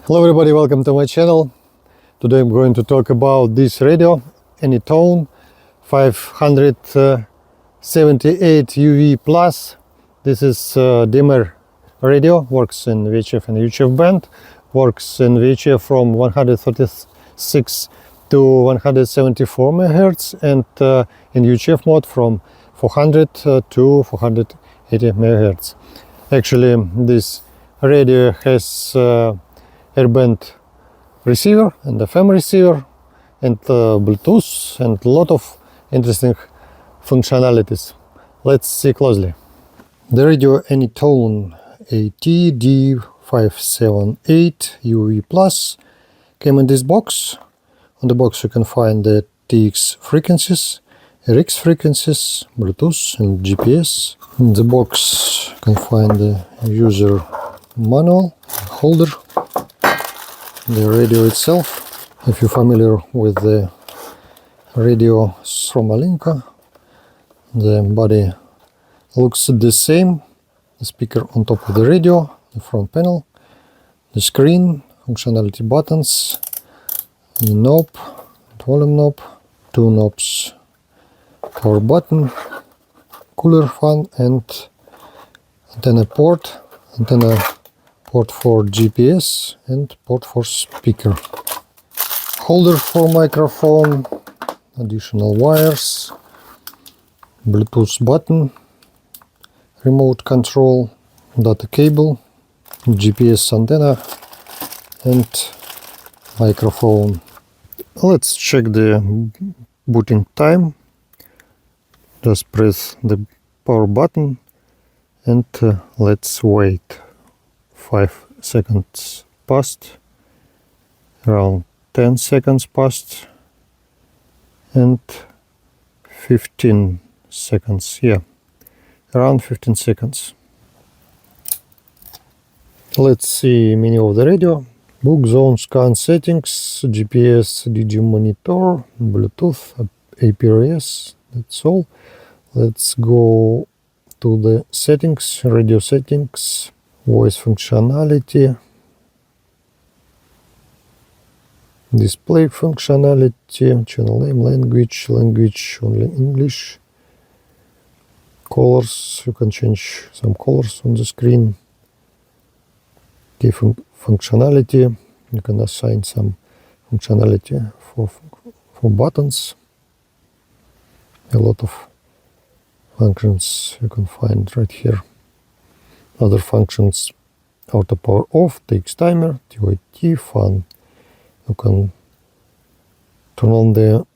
Hello everybody, welcome to my channel. Today I'm going to talk about this radio, AnyTone 578 UV plus. This is dimmer radio, works in VHF and UHF band, works in VHF from 136 to 174 MHz and in UHF mode from 400 to 480 MHz. Actually, this radio has airband receiver and FM receiver and Bluetooth and a lot of interesting functionalities. Let's see closely. The radio AnyTone D578 UV plus came in this box. On the box you can find the TX frequencies, RX frequencies, Bluetooth and GPS. In the box you can find the user manual, holder, the radio itself. If you're familiar with the radio from Alinka, the body looks the same. The speaker on top of the radio, the front panel, the screen, functionality buttons, the knob, volume knob, two knobs, power button, cooler fan and antenna port for GPS and port for speaker. Holder for microphone, additional wires, Bluetooth button, remote control, data cable, GPS antenna and microphone. Let's check the booting time. Just press the power button and let's wait. 5 seconds passed, around 10 seconds passed, and 15 seconds, around 15 seconds. Let's see menu of the radio. Book, zone, scan, settings, GPS, DG monitor, Bluetooth, APRS, that's all. Let's go to the settings, radio settings, voice functionality, display functionality, channel name, language only English, colors, you can change some colors on the screen, key functionality, you can assign some functionality for buttons, a lot of functions you can find right here. Other functions: auto power off, takes timer, TOT, fan. You can turn on the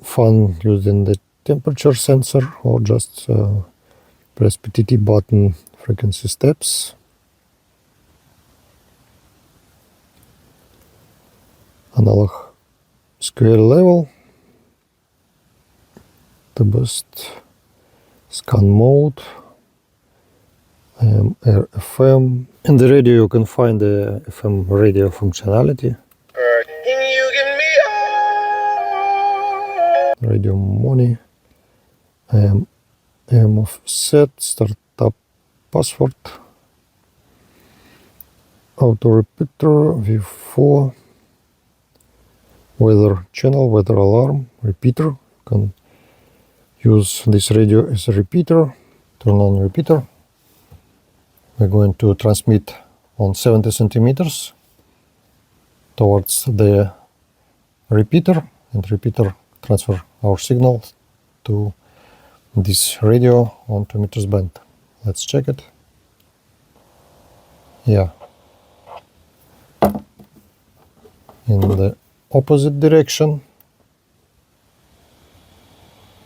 fan using the temperature sensor or just press PTT button, frequency steps. Analog square level, the best scan mode, air FM. In the radio you can find the FM radio functionality. Radio money, AM offset, startup password, auto repeater, V4, weather channel, weather alarm, repeater. You can use this radio as a repeater. Turn on repeater. We're going to transmit on 70 centimeters towards the repeater, and repeater transfer our signal to this radio on 2 meters band. Let's check it. In the opposite direction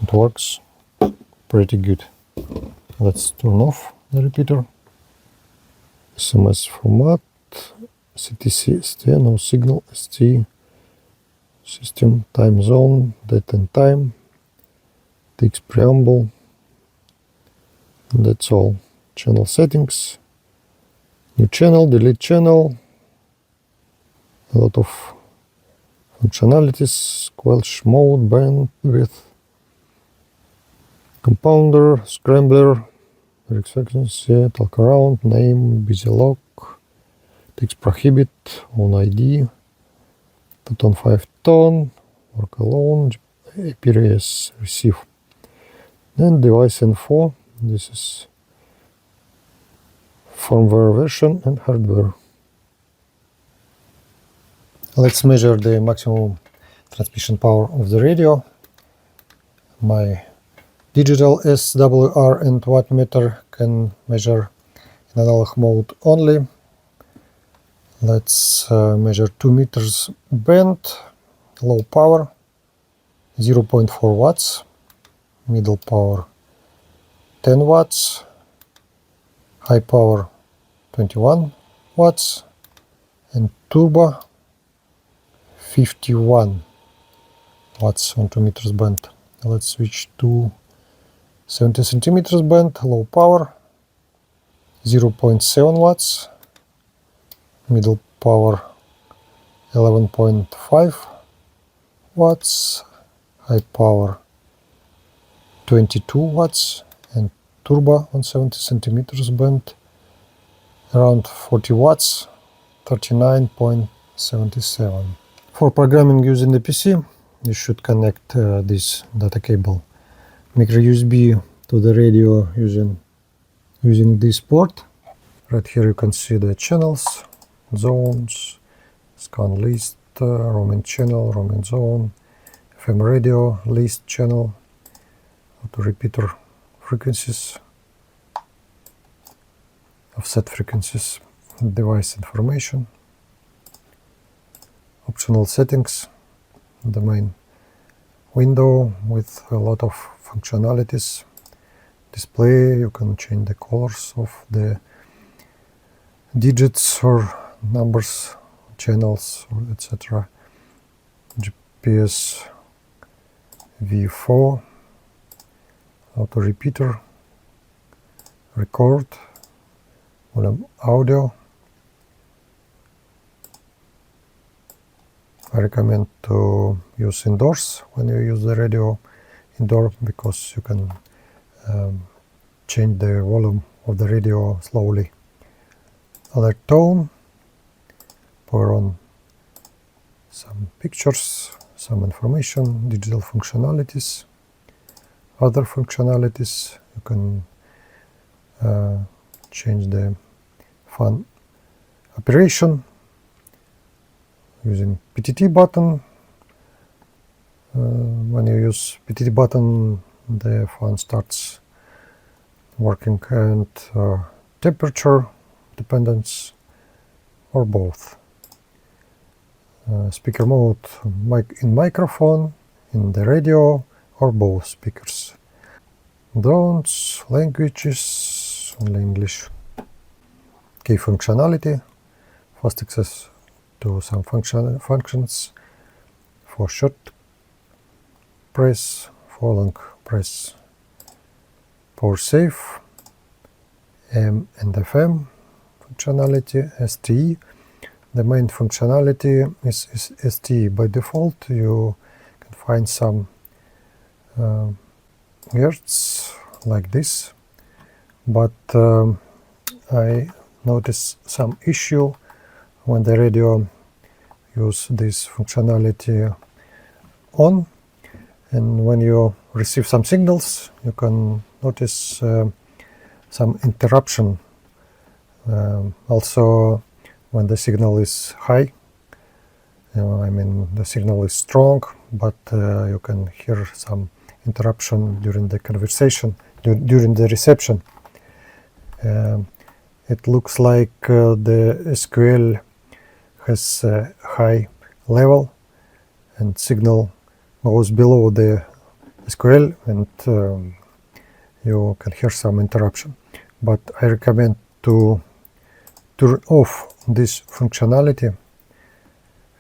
it works pretty good. Let's turn off the repeater. SMS format, CTC, ST, no signal, ST, system, time zone, date and time, TX preamble, and that's all. Channel settings, new channel, delete channel, a lot of functionalities, squelch mode, bandwidth, compounder, scrambler, frequency, talk around, name, busy lock, Text prohibit, on ID, put on 5 tone, work alone, APRS receive. And device info, this is firmware version and hardware. Let's measure the maximum transmission power of the radio. My digital SWR and wattmeter can measure in analog mode only. Let's measure 2 meters band, low power 0.4 watts, middle power 10 watts, high power 21 watts, and turbo 51 watts on 2 meters band. Let's switch to 70 centimeters band, low power 0.7 watts, middle power 11.5 watts, high power 22 watts, and turbo on 70 centimeters band around 40 watts, 39.77. For programming using the PC, you should connect this data cable micro USB to the radio using this port. Right here you can see the channels, zones, scan list, roaming channel, roaming zone, FM radio, list channel, auto repeater frequencies, offset frequencies, device information, optional settings, the main window with a lot of functionalities, display, you can change the colors of the digits or numbers, channels, or etc. GPS V4, auto repeater, record, volume audio. I recommend to use indoors when you use the radio indoor, because you can change the volume of the radio slowly. Alert tone, power on some pictures, some information, digital functionalities, other functionalities. You can change the fan operation using PTT button. When you use PTT button, the fan starts working, and temperature dependence, or both. Speaker mode, in microphone, in the radio, or both speakers. Drones, languages, only English. Key functionality, fast access to some functions, for short press, for long press. Power save, AM and FM functionality, STE. The main functionality is STE. By default, you can find some words like this, but I notice some issue when the radio use this functionality on, and when you receive some signals, you can notice some interruption. Also, when the signal is high, I mean the signal is strong, but you can hear some interruption during the conversation, during the reception. It looks like the SQL has a high level, and signal goes below the SQL, and you can hear some interruption. But I recommend to turn off this functionality,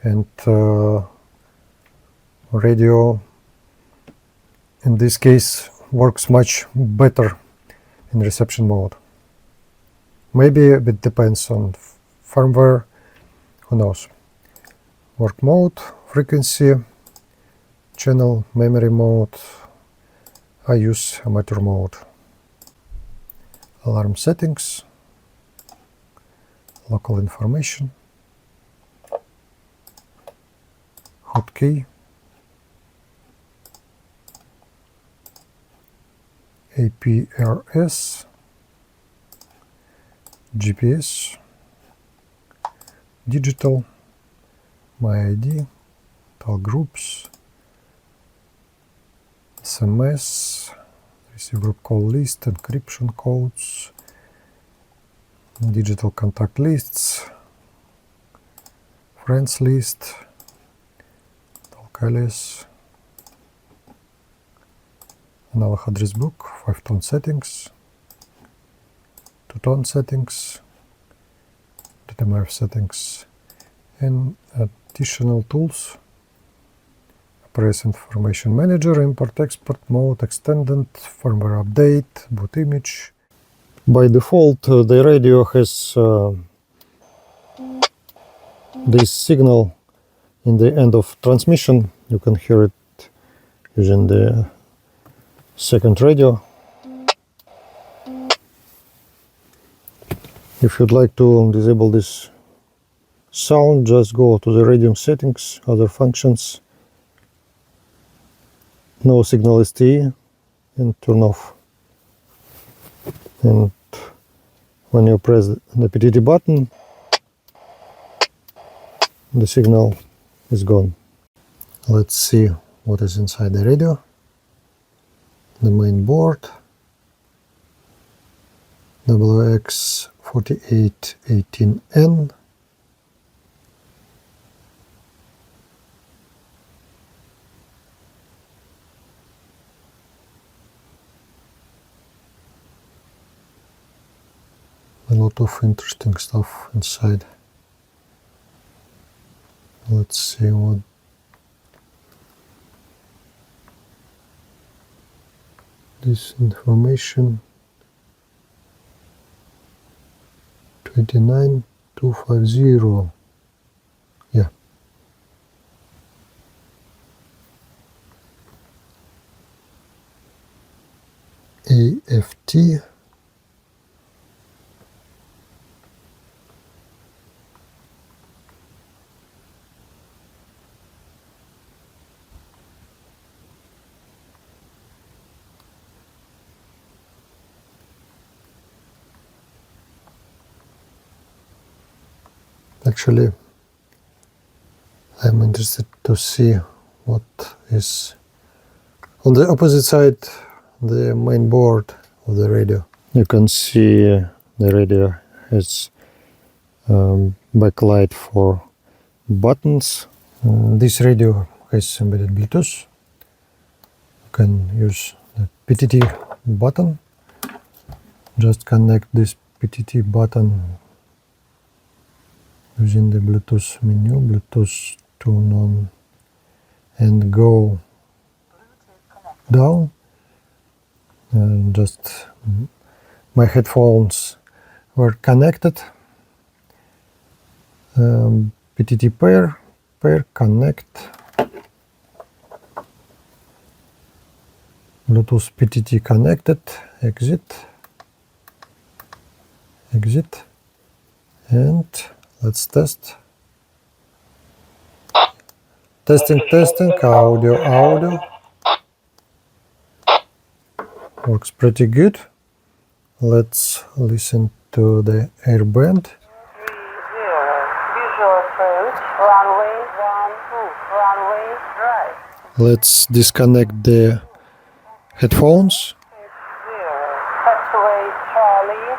and radio in this case works much better in reception mode. Maybe it depends on firmware, who knows. Work mode, frequency, channel, memory mode. I use amateur mode. Alarm settings, local information, hotkey, APRS, GPS, digital, my ID, tal groups, SMS, receive group call list, encryption codes, digital contact lists, friends list, alias, analog address book, 5-tone settings, 2-tone settings, DTMF settings, and additional tools, Press Information Manager, Import Export Mode, Extended, Firmware Update, Boot Image. By default, the radio has this signal in the end of transmission. You can hear it using the second radio. If you'd like to disable this sound, just go to the radio settings, other functions, no signal STE, and turn off. And when you press the PTT button, the signal is gone. Let's see what is inside the radio. The main board, WX4818N, a lot of interesting stuff inside. Let's see what this information. 29250. Yeah. AFT. Actually, I'm interested to see what is on the opposite side, the main board of the radio. You can see the radio has backlight for buttons. This radio has embedded Bluetooth. You can use the PTT button. Just connect this PTT button using the Bluetooth menu, Bluetooth turn on, and go down. And just my headphones were connected. PTT pair connect. Bluetooth PTT connected, exit, and let's test. Testing, audio. Works pretty good. Let's listen to the airband. 30, visual approach, runway 12, runway right. Let's disconnect the headphones. 60, taxiway Charlie.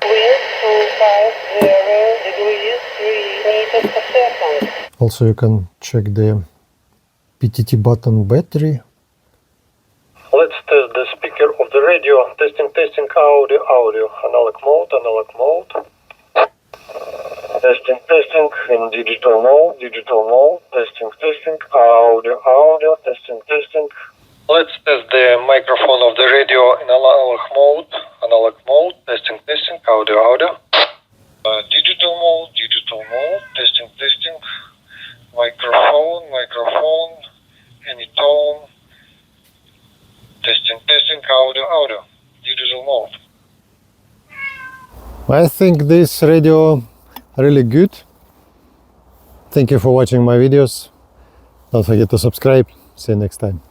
Wind 250 degrees 3 meters per second. Also, you can check the PTT button battery. Let's test the speaker of the radio. Testing, audio. Analog mode. Testing, in digital mode. Testing, audio. Testing. Let's test the microphone of the radio in analog mode. Testing, audio. Digital mode. Testing. Microphone. AnyTone. Testing, I think this radio really good. Thank you for watching my videos. Don't forget to subscribe. See you next time.